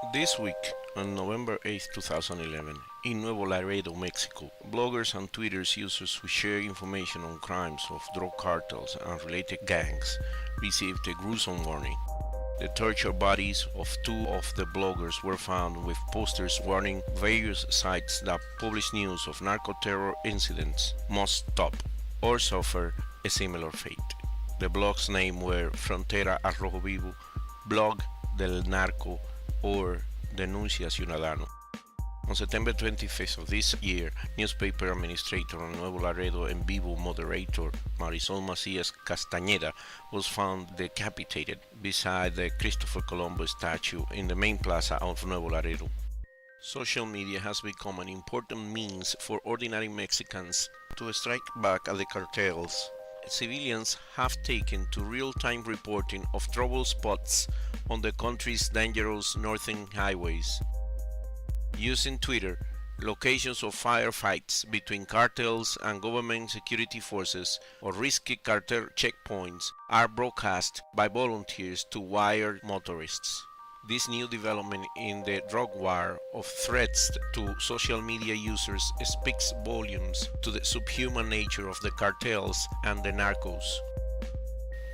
This week, on November 8, 2011, in Nuevo Laredo, Mexico, bloggers and Twitter users who share information on crimes of drug cartels and related gangs received a gruesome warning. The tortured bodies of two of the bloggers were found with posters warning various sites that publish news of narco-terror incidents must stop or suffer a similar fate. The blogs' names were Frontera a Rojo Vivo, Blog del Narco, or Denuncia Ciudadano. On September 25th of this year, newspaper administrator and Nuevo Laredo en Vivo moderator Marisol Macías Castañeda was found decapitated beside the Christopher Colombo statue in the main plaza of Nuevo Laredo. Social media has become an important means for ordinary Mexicans to strike back at the cartels. Civilians have taken to real-time reporting of trouble spots on the country's dangerous northern highways. Using Twitter, locations of firefights between cartels and government security forces or risky cartel checkpoints are broadcast by volunteers to wire motorists. This new development in the drug war of threats to social media users speaks volumes to the subhuman nature of the cartels and the narcos.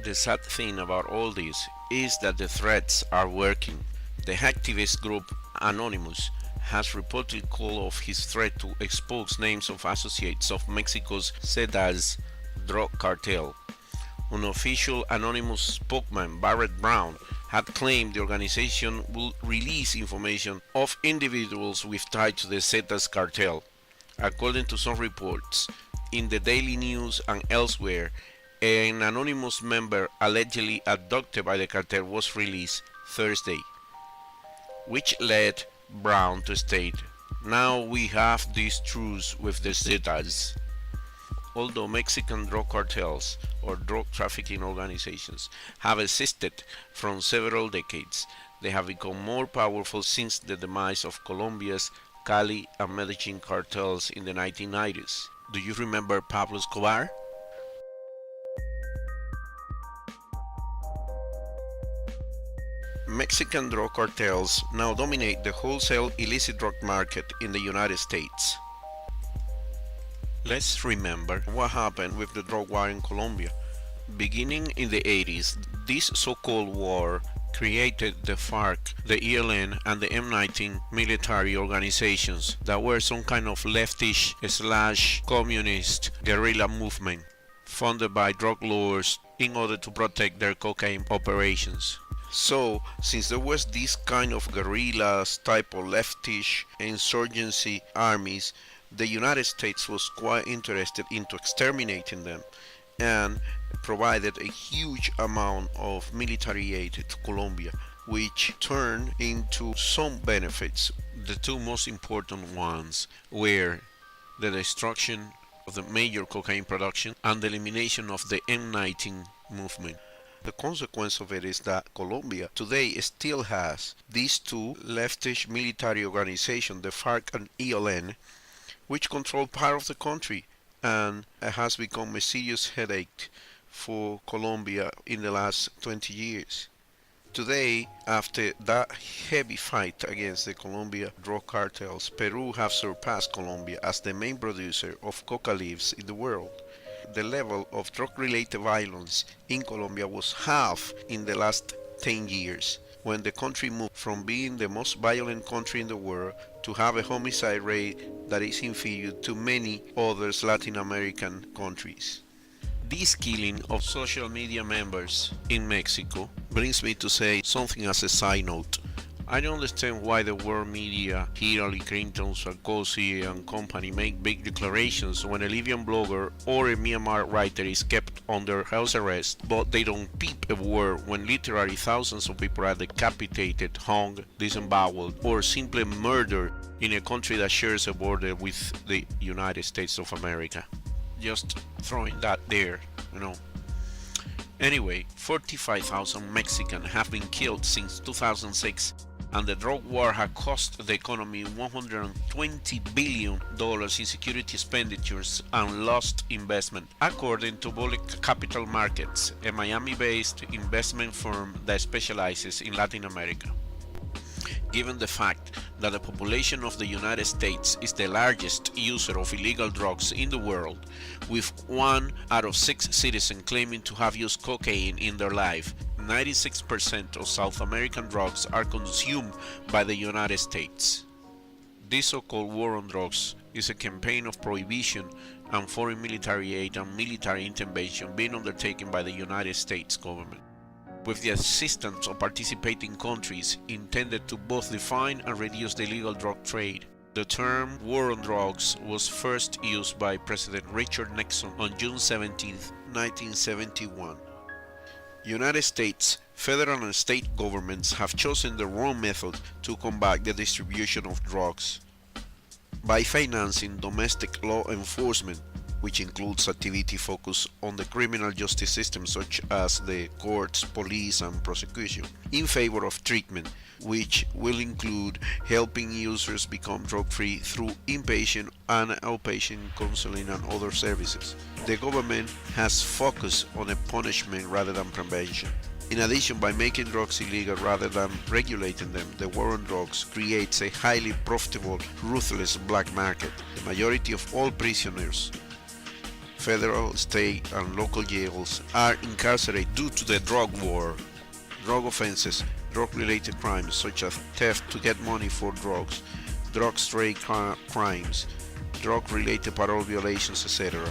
The sad thing about all this is that the threats are working. The activist group Anonymous has reportedly called off his threat to expose names of associates of Mexico's Zetas drug cartel. Unofficial Anonymous spokesman Barrett Brown had claimed the organization will release information of individuals with ties to the Zetas cartel. According to some reports, in the Daily News and elsewhere, an anonymous member allegedly abducted by the cartel was released Thursday, which led Brown to state, "Now we have these truths with the Zetas." Although Mexican drug cartels or drug trafficking organizations have existed from several decades, they have become more powerful since the demise of Colombia's Cali and Medellin cartels in the 1990s. Do you remember Pablo Escobar? Mexican drug cartels now dominate the wholesale illicit drug market in the United States. Let's remember what happened with the drug war in Colombia. Beginning in the 80s, this so-called war created the FARC, the ELN, and the M19 military organizations that were some kind of leftish/communist guerrilla movement funded by drug lords in order to protect their cocaine operations. So, since there was this kind of guerrillas type of leftish insurgency armies, the United States was quite interested into exterminating them and provided a huge amount of military aid to Colombia, which turned into some benefits. The two most important ones were the destruction of the major cocaine production and the elimination of the M19 movement. The consequence of it is that Colombia today still has these two leftish military organizations, the FARC and ELN, which control part of the country, and it has become a serious headache for Colombia in the last 20 years. Today, after that heavy fight against the Colombia drug cartels, Peru has surpassed Colombia as the main producer of coca leaves in the world. The level of drug-related violence in Colombia was half in the last 10 years, when the country moved from being the most violent country in the world to have a homicide rate that is inferior to many other Latin American countries. This killing of social media members in Mexico brings me to say something as a side note. I don't understand why the world media, Hillary Clinton, Sarkozy and company make big declarations when a Libyan blogger or a Myanmar writer is kept under house arrest, but they don't peep a word when literally thousands of people are decapitated, hung, disemboweled, or simply murdered in a country that shares a border with the United States of America. Just throwing that there, you know. Anyway, 45,000 Mexicans have been killed since 2006, and the drug war has cost the economy $120 billion in security expenditures and lost investment, according to Bullick Capital Markets, a Miami-based investment firm that specializes in Latin America. given the fact that the population of the United States is the largest user of illegal drugs in the world, with 1 out of 6 citizens claiming to have used cocaine in their life. 96% of South American drugs are consumed by the United States. This so-called war on drugs is a campaign of prohibition and foreign military aid and military intervention being undertaken by the United States government, with the assistance of participating countries intended to both define and reduce the illegal drug trade. The term war on drugs was first used by President Richard Nixon on June 17, 1971. United States federal and state governments have chosen the wrong method to combat the distribution of drugs. By financing domestic law enforcement, which includes activity focused on the criminal justice system such as the courts, police, and prosecution, in favor of treatment, which will include helping users become drug-free through inpatient and outpatient counseling and other services. The government has focused on a punishment rather than prevention. In addition, by making drugs illegal rather than regulating them, the war on drugs creates a highly profitable, ruthless black market. The majority of all prisoners, federal, state, and local jails, are incarcerated due to the drug war. Drug offenses, drug-related crimes such as theft to get money for drugs, drug trade crimes, drug-related parole violations, etc.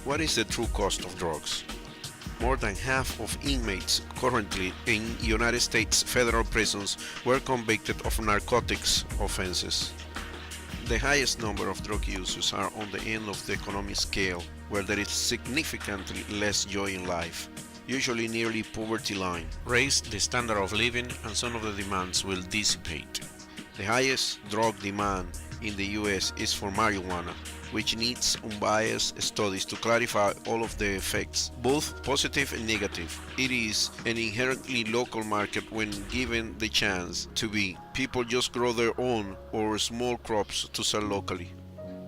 What is the true cost of drugs? More than half of inmates currently in United States federal prisons were convicted of narcotics offenses. The highest number of drug users are on the end of the economic scale, where there is significantly less joy in life, usually nearly poverty line. Raise the standard of living and some of the demands will dissipate. The highest drug demand in the US is for marijuana, which needs unbiased studies to clarify all of the effects, both positive and negative. It is an inherently local market when given the chance to be. People just grow their own or small crops to sell locally.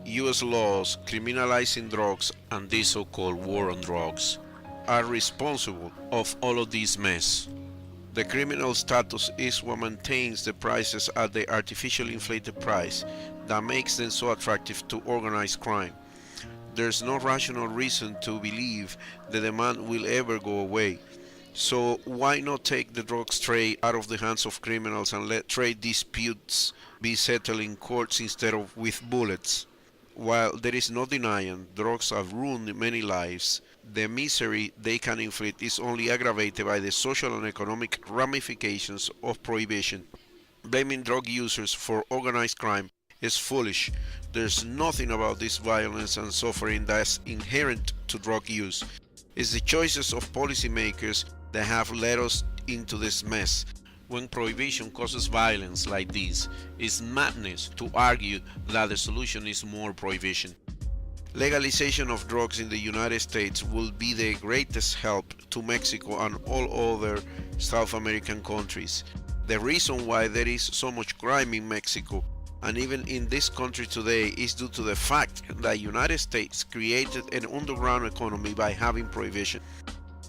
US laws criminalizing drugs and this so-called war on drugs are responsible of all of this mess. The criminal status is what maintains the prices at the artificially inflated price that makes them so attractive to organized crime. There's no rational reason to believe the demand will ever go away. So why not take the drugs trade out of the hands of criminals and let trade disputes be settled in courts instead of with bullets? While there is no denying drugs have ruined many lives, the misery they can inflict is only aggravated by the social and economic ramifications of prohibition. Blaming drug users for organized crime is foolish. There's nothing about this violence and suffering that's inherent to drug use. It's the choices of policymakers that have led us into this mess. When prohibition causes violence like this, it's madness to argue that the solution is more prohibition. Legalization of drugs in the United States will be the greatest help to Mexico and all other South American countries. The reason why there is so much crime in Mexico and even in this country today is due to the fact that the United States created an underground economy by having prohibition.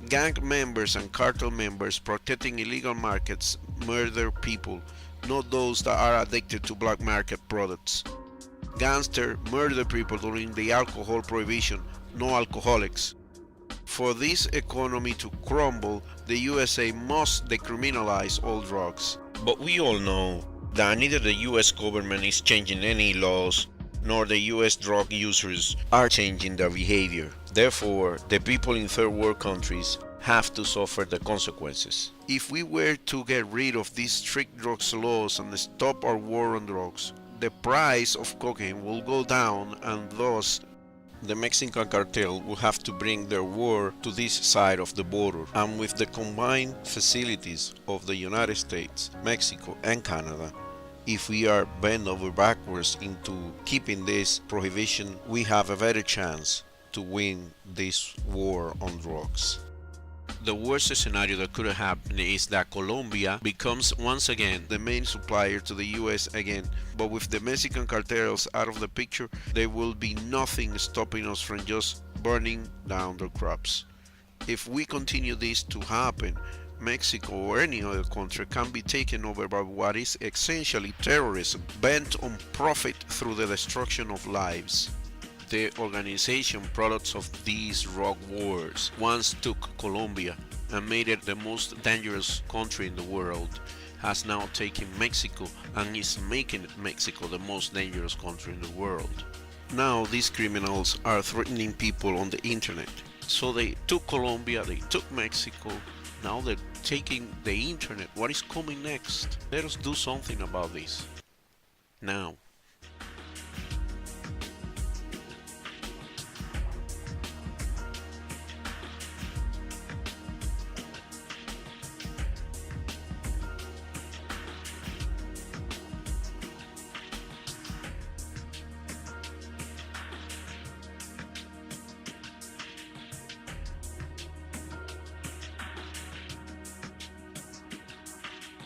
Gang members and cartel members protecting illegal markets murder people, not those that are addicted to black market products. Gangsters murder people during the alcohol prohibition, no alcoholics. For this economy to crumble, the USA must decriminalize all drugs. But we all know that neither the US government is changing any laws, nor the US drug users are changing their behavior. Therefore, the people in third world countries have to suffer the consequences. If we were to get rid of these strict drugs laws and stop our war on drugs, the price of cocaine will go down and thus the Mexican cartel will have to bring their war to this side of the border. And with the combined facilities of the United States, Mexico, and Canada, if we are bent over backwards into keeping this prohibition, we have a better chance to win this war on drugs. The worst scenario that could happen is that Colombia becomes once again the main supplier to the US again, but with the Mexican cartels out of the picture, there will be nothing stopping us from just burning down their crops. If we continue this to happen, Mexico or any other country can be taken over by what is essentially terrorism, bent on profit through the destruction of lives. The organization products of these rogue wars once took Colombia and made it the most dangerous country in the world, has now taken Mexico and is making Mexico the most dangerous country in the world. Now these criminals are threatening people on the internet. So they took Colombia, they took Mexico, now they're taking the internet. What is coming next? Let us do something about this. Now.